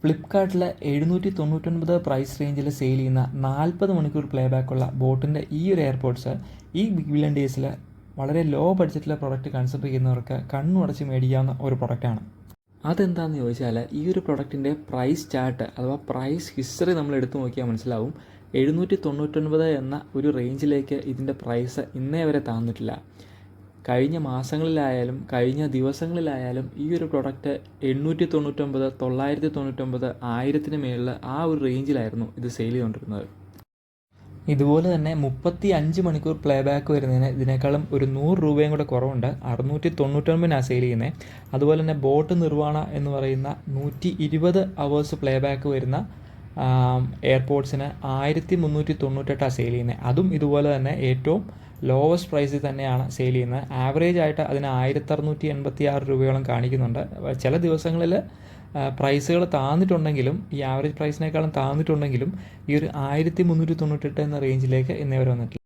ഫ്ലിപ്കാർട്ടിൽ 799 പ്രൈസ് റേഞ്ചിൽ സെയിൽ ചെയ്യുന്ന 40 മണിക്കൂർ പ്ലേ ബാക്കുള്ള ബോട്ടിൻ്റെ ഈ ഒരു എയർപോഡ്സ് ഈ ബിഗ് ബില്യൺ ഡേയ്സിൽ വളരെ ലോ ബഡ്ജറ്റിലെ പ്രൊഡക്റ്റ് കൺസിഡർ ചെയ്യുന്നവർക്ക് കണ്ണുടച്ച് മേടിക്കാവുന്ന ഒരു പ്രൊഡക്റ്റാണ്. അതെന്താണെന്ന് ചോദിച്ചാൽ ഈ ഒരു പ്രൊഡക്റ്റിൻ്റെ പ്രൈസ് ചാർട്ട് അഥവാ പ്രൈസ് ഹിസ്റ്ററി നമ്മൾ എടുത്തു നോക്കിയാൽ മനസ്സിലാവും. 799 എന്ന ഒരു റേഞ്ചിലേക്ക് ഇതിൻ്റെ പ്രൈസ് ഇന്നേ വരെ താഴ്ന്നിട്ടില്ല. കഴിഞ്ഞ മാസങ്ങളിലായാലും കഴിഞ്ഞ ദിവസങ്ങളിലായാലും ഈ ഒരു പ്രൊഡക്റ്റ് 899, 999, 1000 മേളിൽ ആ ഒരു റേഞ്ചിലായിരുന്നു ഇത് സെയിൽ ചെയ്തുകൊണ്ടിരുന്നത്. ഇതുപോലെ തന്നെ 35 മണിക്കൂർ പ്ലേ ബാക്ക് വരുന്നതിന് ഇതിനേക്കാളും ഒരു 100 രൂപയും കൂടെ കുറവുണ്ട്. 699 സെയിൽ ചെയ്യുന്നത്. അതുപോലെ തന്നെ ബോട്ട് നിർവാണ എന്ന് പറയുന്ന 120 അവേഴ്സ് പ്ലേ ബാക്ക് വരുന്ന എയർപോഡ്സിന് 1398 സെയിൽ ചെയ്യുന്നത്. അതും ഇതുപോലെ തന്നെ ഏറ്റവും ലോവസ്റ്റ് പ്രൈസിൽ തന്നെയാണ് സെയിൽ ചെയ്യുന്നത്. ആവറേജ് ആയിട്ട് അതിന് 1686 രൂപയോളം കാണിക്കുന്നുണ്ട്. ചില ദിവസങ്ങളിൽ പ്രൈസുകൾ താഴ്ന്നിട്ടുണ്ടെങ്കിലും ഈ ആവറേജ് പ്രൈസിനേക്കാളും താഴ്ന്നിട്ടുണ്ടെങ്കിലും ഈ ഒരു 1398 എന്ന റേഞ്ചിലേക്ക് ഇന്നേ വരെ വന്നിട്ടില്ല.